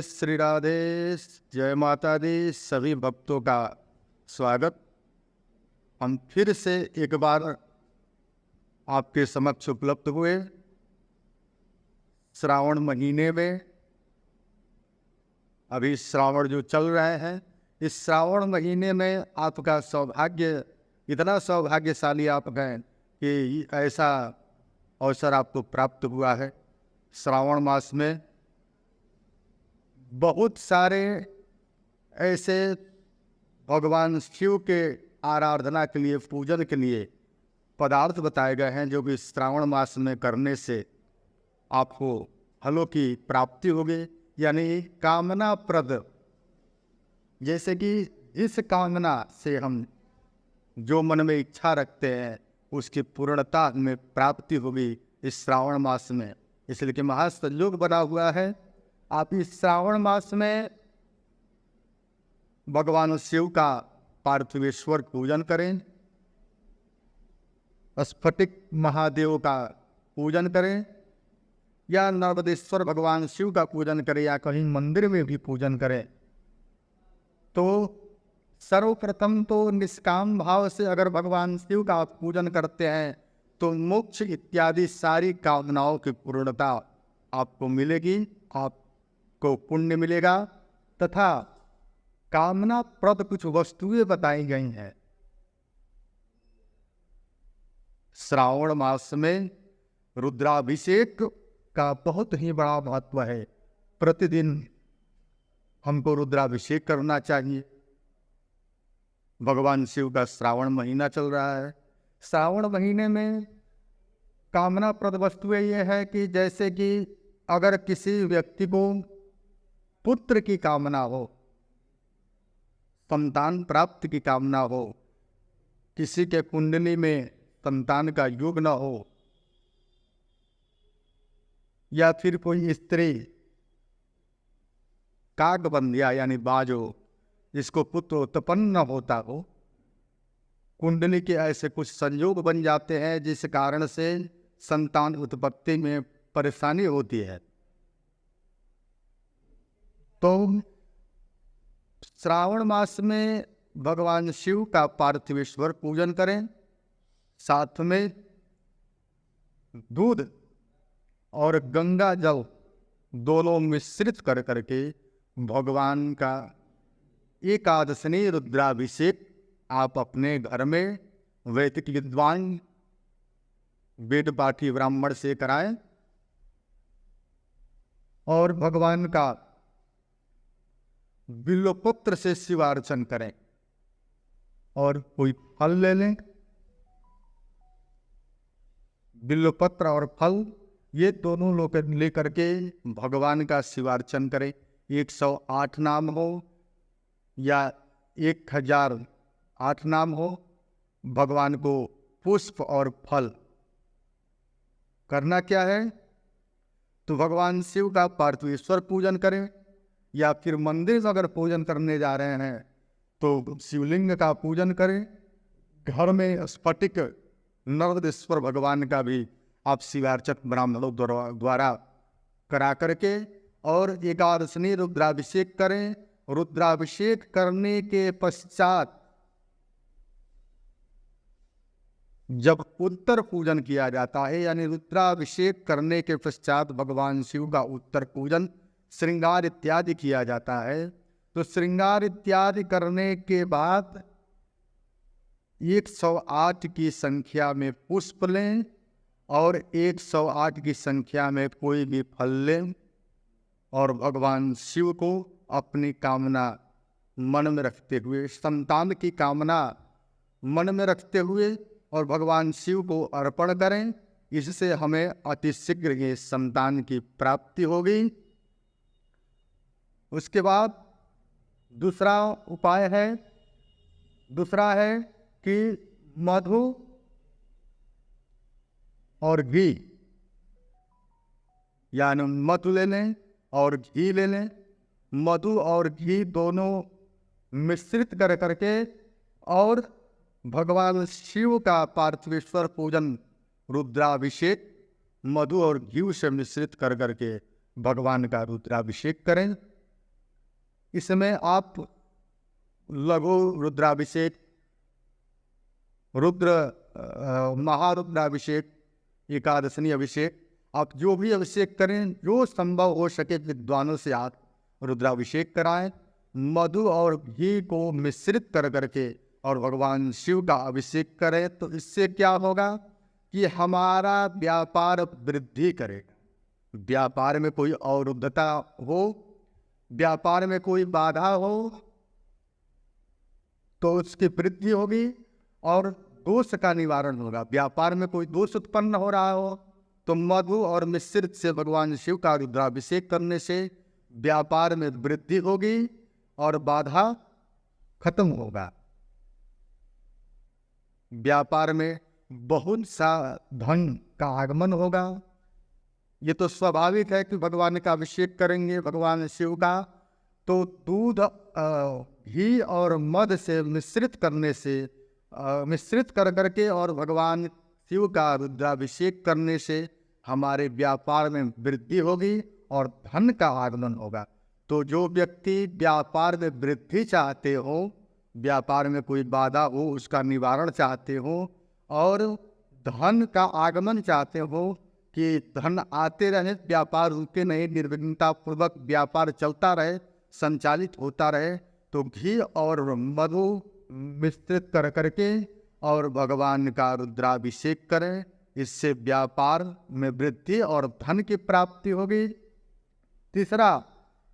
श्री राधे। जय माता दी। सभी भक्तों का स्वागत। हम फिर से एक बार आपके समक्ष उपलब्ध हुए। श्रावण महीने में अभी श्रावण जो चल रहे हैं, इस श्रावण महीने में आपका सौभाग्य, इतना सौभाग्यशाली आप हैं कि ऐसा अवसर आपको प्राप्त हुआ है। श्रावण मास में बहुत सारे ऐसे भगवान शिव के आराधना के लिए, पूजन के लिए पदार्थ बताए गए हैं जो कि श्रावण मास में करने से आपको फलों की प्राप्ति होगी, यानी कामना प्रद। जैसे कि इस कामना से हम जो मन में इच्छा रखते हैं उसकी पूर्णता में प्राप्ति होगी इस श्रावण मास में। इसलिए कि महासंयोग बना हुआ है। आप इस श्रावण मास में भगवान शिव का पार्थिवेश्वर पूजन करें, स्फटिक महादेव का पूजन करें, या नर्मदेश्वर भगवान शिव का पूजन करें, या कहीं मंदिर में भी पूजन करें। तो सर्वप्रथम तो निष्काम भाव से अगर भगवान शिव का आप पूजन करते हैं तो मोक्ष इत्यादि सारी कामनाओं की पूर्णता आपको मिलेगी, आपको पुण्य मिलेगा। तथा कामना प्रद कुछ वस्तुएं बताई गई हैं। श्रावण मास में रुद्राभिषेक का बहुत ही बड़ा महत्व है। प्रतिदिन हमको रुद्राभिषेक करना चाहिए। भगवान शिव का श्रावण महीना चल रहा है। श्रावण महीने में कामना प्रद वस्तुएं ये है कि जैसे कि अगर किसी व्यक्ति को पुत्र की कामना हो, संतान प्राप्ति की कामना हो, किसी के कुंडली में संतान का योग न हो, या फिर कोई स्त्री काकबंधिया यानी बाजो जिसको पुत्र उत्पन्न न होता हो, कुंडली के ऐसे कुछ संयोग बन जाते हैं जिस कारण से संतान उत्पत्ति में परेशानी होती है, तो श्रावण मास में भगवान शिव का पार्थिवेश्वर पूजन करें। साथ में दूध और गंगा जल दोनों मिश्रित कर करके भगवान का एकादशनी रुद्राभिषेक आप अपने घर में वैदिक विद्वान वेद पाठी ब्राह्मण से कराएं और भगवान का बिल्वपत्र से शिवार्चन करें और कोई फल ले लें। बिल्वपत्र और फल ये दोनों लोग लेकर के भगवान का शिवार्चन करें। 108 नाम हो या 1008 नाम हो, भगवान को पुष्प और फल करना क्या है तो भगवान शिव का पार्थिवेश्वर पूजन करें, या फिर मंदिर में अगर पूजन करने जा रहे हैं तो शिवलिंग का पूजन करें। घर में स्फटिक नर्मदेश्वर भगवान का भी आप शिवार्चक ब्राह्मणों द्वारा करा करके और एकादशनी रुद्राभिषेक करें। रुद्राभिषेक करने के पश्चात जब उत्तर पूजन किया जाता है, यानी रुद्राभिषेक करने के पश्चात भगवान शिव का उत्तर पूजन, श्रृंगार इत्यादि किया जाता है, तो श्रृंगार इत्यादि करने के बाद 108 की संख्या में पुष्प लें और 108 की संख्या में कोई भी फल लें और भगवान शिव को अपनी कामना मन में रखते हुए, संतान की कामना मन में रखते हुए और भगवान शिव को अर्पण करें। इससे हमें अतिशीघ्र ये संतान की प्राप्ति होगी। उसके बाद दूसरा उपाय है, दूसरा है कि मधु और घी, यानी मधु ले लें और घी ले लें। मधु और घी दोनों मिश्रित कर करके और भगवान शिव का पार्थिवेश्वर पूजन, रुद्राभिषेक मधु और घी से मिश्रित कर करके भगवान का रुद्राभिषेक करें। इसमें आप लघु रुद्राभिषेक, रुद्र महारुद्राभिषेक, एकादशनी अभिषेक, आप जो भी अभिषेक करें, जो संभव हो सके विद्वानों से आप रुद्राभिषेक कराएं। मधु और घी को मिश्रित कर करके और भगवान शिव का अभिषेक करें, तो इससे क्या होगा कि हमारा व्यापार वृद्धि करेगा। व्यापार में कोई अवरुद्धता हो, व्यापार में कोई बाधा हो, तो उसकी वृद्धि होगी और दोष का निवारण होगा। व्यापार में कोई दोष उत्पन्न हो रहा हो तो मधु और मिश्रित से भगवान शिव का रुद्राभिषेक करने से व्यापार में वृद्धि होगी और बाधा खत्म होगा। व्यापार में बहुत सा धन का आगमन होगा। ये तो स्वाभाविक है कि भगवान का अभिषेक करेंगे भगवान शिव का, तो दूध घी और मध से मिश्रित करने से, मिश्रित कर करके और भगवान शिव का रुद्राभिषेक करने से हमारे व्यापार में वृद्धि होगी और धन का आगमन होगा। तो जो व्यक्ति व्यापार में वृद्धि चाहते हो, व्यापार में कोई बाधा हो उसका निवारण चाहते हो, और धन का आगमन चाहते हो कि धन आते रहे, व्यापार रुके नहीं, निर्विघ्नता पूर्वक व्यापार चलता रहे, संचालित होता रहे, तो घी और मधु मिश्रित कर करके और भगवान का रुद्राभिषेक करें। इससे व्यापार में वृद्धि और धन की प्राप्ति होगी। तीसरा,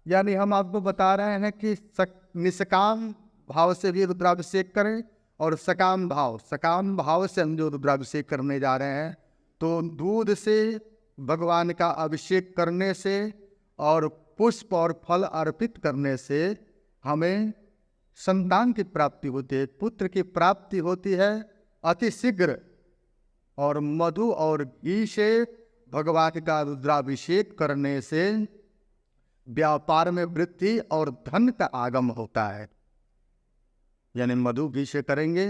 यानी हम आपको बता रहे हैं कि निष्काम भाव से भी रुद्राभिषेक करें और सकाम भाव से हम जो रुद्राभिषेक करने जा रहे हैं, तो दूध से भगवान का अभिषेक करने से और पुष्प और फल अर्पित करने से हमें संतान की प्राप्ति होती है, पुत्र की प्राप्ति होती है अति शीघ्र। और मधु और घी से भगवान का रुद्राभिषेक करने से व्यापार में वृद्धि और धन का आगम होता है। यानी मधु घी से करेंगे,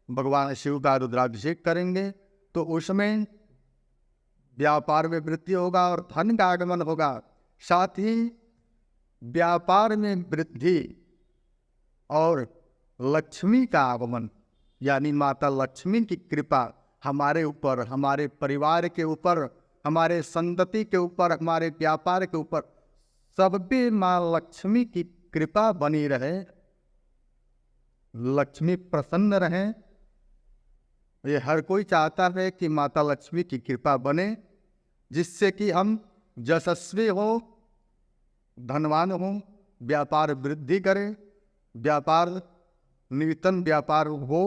भगवान शिव का रुद्राभिषेक करेंगे, तो उसमें व्यापार में वृद्धि होगा और धन का आगमन होगा। साथ ही व्यापार में वृद्धि और लक्ष्मी का आगमन, यानी माता लक्ष्मी की कृपा हमारे ऊपर, हमारे परिवार के ऊपर, हमारे संतति के ऊपर, हमारे व्यापार के ऊपर, सब पे माँ लक्ष्मी की कृपा बनी रहे, लक्ष्मी प्रसन्न रहे। ये हर कोई चाहता है कि माता लक्ष्मी की कृपा बने, जिससे कि हम यशस्वी हो, धनवान हो, व्यापार वृद्धि करें, व्यापार निवितन व्यापार हो।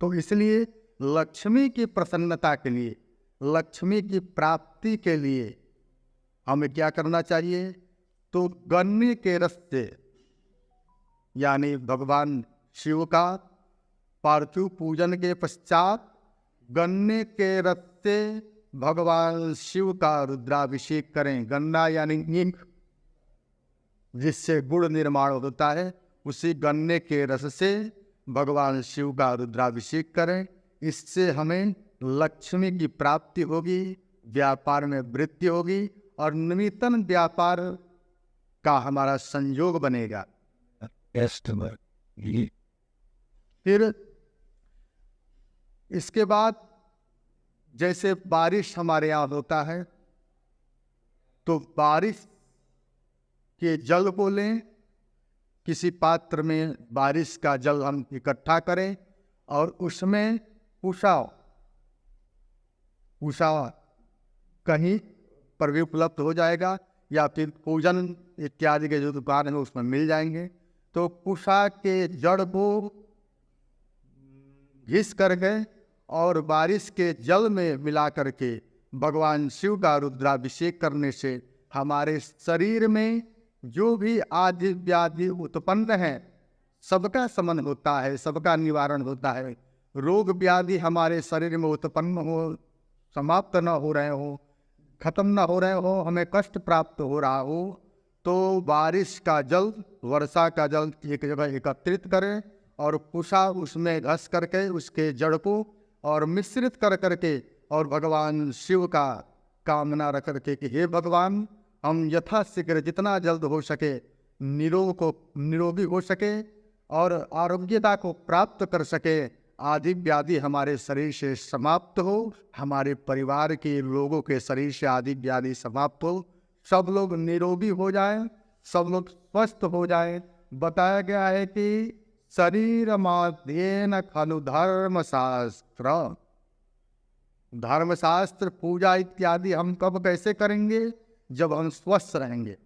तो इसलिए लक्ष्मी की प्रसन्नता के लिए, लक्ष्मी की प्राप्ति के लिए हमें क्या करना चाहिए? तो गन्ने के रस से, यानी भगवान शिव का पार्थिव पूजन के पश्चात गन्ने के रस से भगवान शिव का रुद्राभिषेक करें। गन्ना यानी ईख, जिससे गुड़ निर्माण होता है, उसी गन्ने के रस से भगवान शिव का रुद्राभिषेक करें। इससे हमें लक्ष्मी की प्राप्ति होगी, व्यापार में वृद्धि होगी और निमित्तन व्यापार का हमारा संयोग बनेगा। फिर इसके बाद जैसे बारिश हमारे यहाँ होता है, तो बारिश के जल को लें, किसी पात्र में बारिश का जल हम इकट्ठा करें और उसमें उषा कहीं पर भी उपलब्ध हो जाएगा, या फिर पूजन इत्यादि के जो दुकान है उसमें मिल जाएंगे। तो कुशा के जड़ को घिस करके और बारिश के जल में मिला करके भगवान शिव का रुद्राभिषेक करने से हमारे शरीर में जो भी आदि व्याधि उत्पन्न है सबका शमन होता है, सबका निवारण होता है। रोग व्याधि हमारे शरीर में उत्पन्न हो, समाप्त न हो रहे हो, खत्म न हो रहे हो, हमें कष्ट प्राप्त हो रहा हो, तो बारिश का जल, वर्षा का जल एक जगह एकत्रित करें और कुशा उसमें घस करके उसके जड़ को और मिश्रित कर करके और भगवान शिव का कामना रख करके कि हे भगवान, हम यथाशीघ्र जितना जल्द हो सके निरोगी हो सके और आरोग्यता को प्राप्त कर सके, आदि व्याधि हमारे शरीर से समाप्त हो, हमारे परिवार के लोगों के शरीर से आदि व्याधि समाप्त हो, सब लोग निरोगी हो जाएं, सब लोग स्वस्थ हो जाएं। बताया गया है कि शरीर माध्येन खलु धर्मशास्त्र, धर्मशास्त्र पूजा इत्यादि हम कब कैसे करेंगे? जब हम स्वस्थ रहेंगे।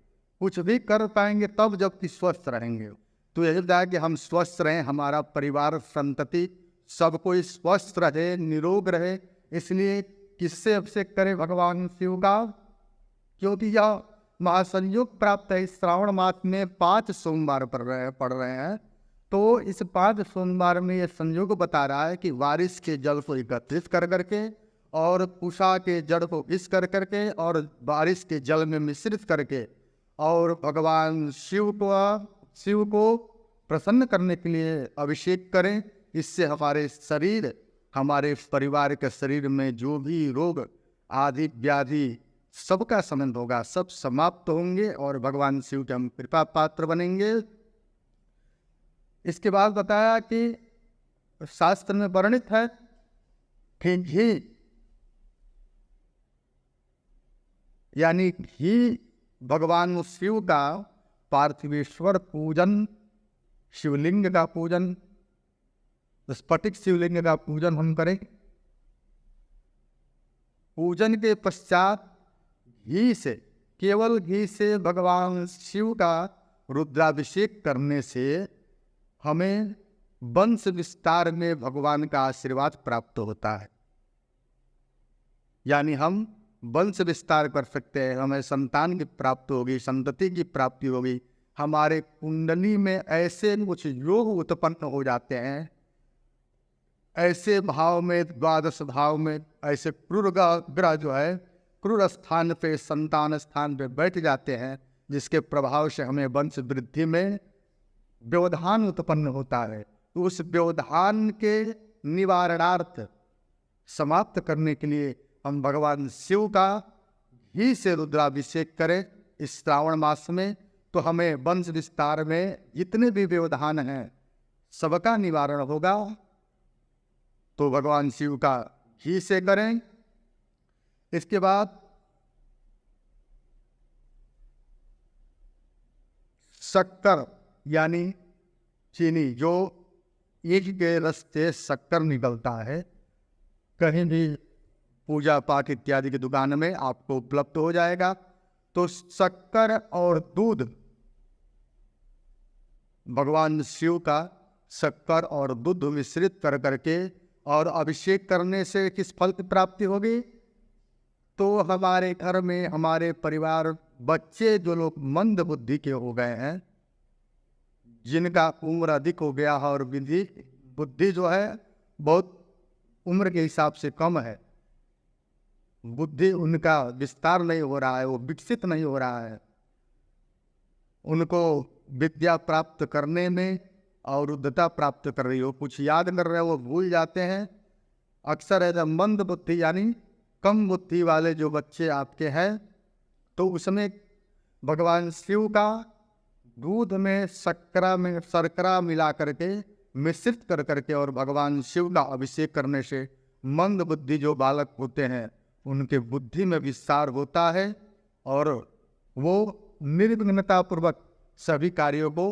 कुछ भी कर पाएंगे तब जबकि स्वस्थ रहेंगे। तो यही बताया कि हम स्वस्थ रहें, हमारा परिवार संतति सब कोई स्वस्थ रहे, निरोग रहे। इसलिए किससे अभिषेक करें? भगवान शिव का, क्योंकि यह महासंयोग प्राप्त है। इस श्रावण मास में 5 सोमवार पड़ रहे हैं। तो इस 5 सोमवार में यह संयोग बता रहा है कि बारिश के जल को एकत्रित कर करके और पूषा के जड़ को घिस कर करके और बारिश के जल में मिश्रित करके और भगवान शिव को प्रसन्न करने के लिए अभिषेक करें। इससे हमारे शरीर, हमारे परिवार के शरीर में जो भी रोग आदि व्याधि सबका शमन होगा, सब समाप्त होंगे और भगवान शिव के हम कृपा पात्र बनेंगे। इसके बाद बताया कि शास्त्र में वर्णित है कि घी यानी घी भगवान शिव का पार्थिवेश्वर पूजन, शिवलिंग का पूजन, स्फटिक शिवलिंग का पूजन हम करें। पूजन के पश्चात घी से, केवल घी से भगवान शिव का रुद्राभिषेक करने से हमें वंश विस्तार में भगवान का आशीर्वाद प्राप्त होता है। यानी हम वंश विस्तार कर सकते हैं, हमें संतान की प्राप्ति होगी, संतति की प्राप्ति होगी। हमारे कुंडली में ऐसे कुछ योग उत्पन्न हो जाते हैं, ऐसे भाव में, द्वादश भाव में ऐसे क्रूर ग्रह जो है क्रूर स्थान पे, संतान स्थान पे बैठ जाते हैं, जिसके प्रभाव से हमें वंश वृद्धि में व्यवधान उत्पन्न होता है। तो उस व्यवधान के निवारणार्थ समाप्त करने के लिए हम भगवान शिव का घी से रुद्राभिषेक करें इस श्रावण मास में, तो हमें वंश विस्तार में जितने भी व्यवधान हैं सबका निवारण होगा। तो भगवान शिव का घी से करें। इसके बाद शक्कर यानी चीनी, जो ईख के रस से शक्कर निकलता है, कहीं भी पूजा पाठ इत्यादि की दुकान में आपको उपलब्ध हो जाएगा। तो शक्कर और दूध, भगवान शिव का शक्कर और दूध मिश्रित कर करके और अभिषेक करने से किस फल की प्राप्ति होगी? तो हमारे घर में, हमारे परिवार, बच्चे जो लोग मंद बुद्धि के हो गए हैं, जिनका उम्र अधिक हो गया है और बुद्धि जो है बहुत उम्र के हिसाब से कम है, बुद्धि उनका विस्तार नहीं हो रहा है, वो विकसित नहीं हो रहा है, उनको विद्या प्राप्त करने में और रुद्धता प्राप्त कर रही हो, कुछ याद कर रहे हो वो भूल जाते हैं। अक्सर ऐसा मंद बुद्धि यानी कम बुद्धि वाले जो बच्चे आपके हैं, तो उसमें भगवान शिव का दूध में शर्करा मिला करके मिश्रित कर करके और भगवान शिव का अभिषेक करने से मंद बुद्धि जो बालक होते हैं उनके बुद्धि में विस्तार होता है और वो निर्विघ्नता पूर्वक सभी कार्यों को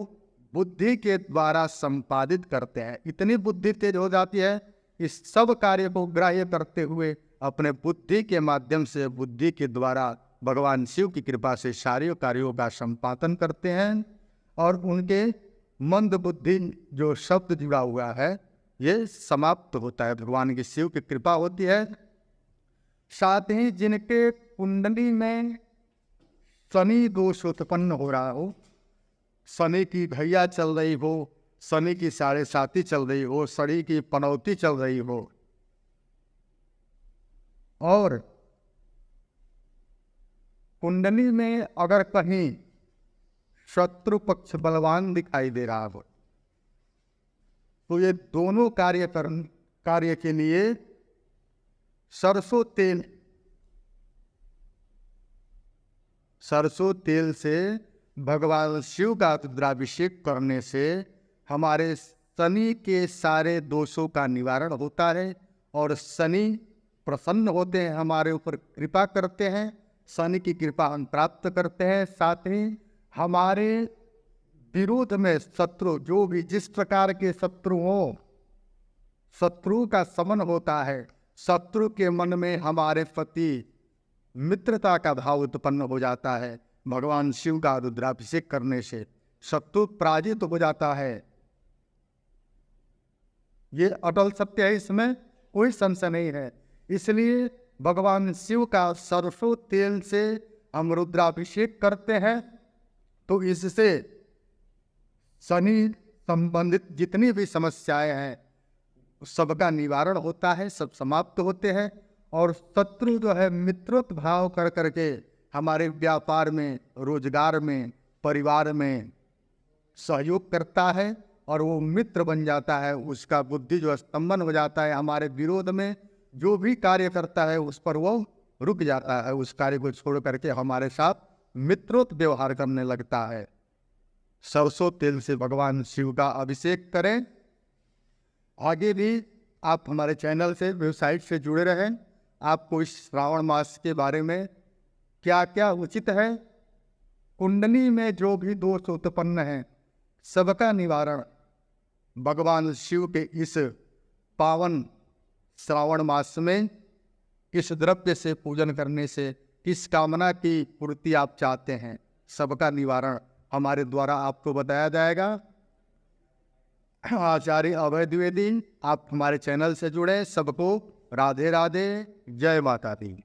बुद्धि के द्वारा संपादित करते हैं। इतनी बुद्धि तेज हो जाती है, इस सब कार्य को ग्राह्य करते हुए अपने बुद्धि के माध्यम से, बुद्धि के द्वारा भगवान शिव की कृपा से सारे कार्यों का संपादन करते हैं और उनके मंद बुद्धि जो शब्द जुड़ा हुआ है ये समाप्त होता है, भगवान की शिव की कृपा होती है। साथ ही जिनके कुंडली में शनि दोष उत्पन्न हो रहा हो, शनि की भैया चल रही हो, शनि की 7.5 चल रही हो, शनि की पनौती चल रही हो और कुंडली में अगर कहीं शत्रु पक्ष बलवान दिखाई दे रहा हो, तो ये दोनों कार्य के लिए सरसों तेल से भगवान शिव का रुद्राभिषेक करने से हमारे शनि के सारे दोषों का निवारण होता है और शनि प्रसन्न होते हैं, हमारे ऊपर कृपा करते हैं। शनि की कृपा हम प्राप्त करते हैं। साथ ही हमारे विरोध में शत्रु, जो भी जिस प्रकार के शत्रु हो, शत्रु का शमन होता है। शत्रु के मन में हमारे प्रति मित्रता का भाव उत्पन्न हो जाता है। भगवान शिव का रुद्राभिषेक करने से शत्रु पराजित हो जाता है। ये अटल सत्य है, इसमें कोई संशय नहीं है। इसलिए भगवान शिव का सरसों तेल से हम रुद्राभिषेक करते हैं, तो इससे शनि संबंधित जितनी भी समस्याएं हैं सबका निवारण होता है, सब समाप्त होते हैं। और शत्रु जो है मित्रत्व भाव कर करके हमारे व्यापार में, रोजगार में, परिवार में सहयोग करता है और वो मित्र बन जाता है। उसका बुद्धि जो स्तंभन हो जाता है, हमारे विरोध में जो भी कार्य करता है उस पर वो रुक जाता है, उस कार्य को छोड़ करके हमारे साथ मित्रोत व्यवहार करने लगता है। सरसों तेल से भगवान शिव का अभिषेक करें। आगे भी आप हमारे चैनल से, वेबसाइट से जुड़े रहें। आपको इस श्रावण मास के बारे में क्या क्या उचित है, कुंडली में जो भी दोष उत्पन्न है, सबका निवारण भगवान शिव के इस पावन श्रावण मास में किस द्रव्य से पूजन करने से, किस कामना की पूर्ति आप चाहते हैं, सबका निवारण हमारे द्वारा आपको बताया जाएगा। आचार्य अभय द्विवेदी, आप हमारे चैनल से जुड़े। सबको राधे राधे, जय माता दी।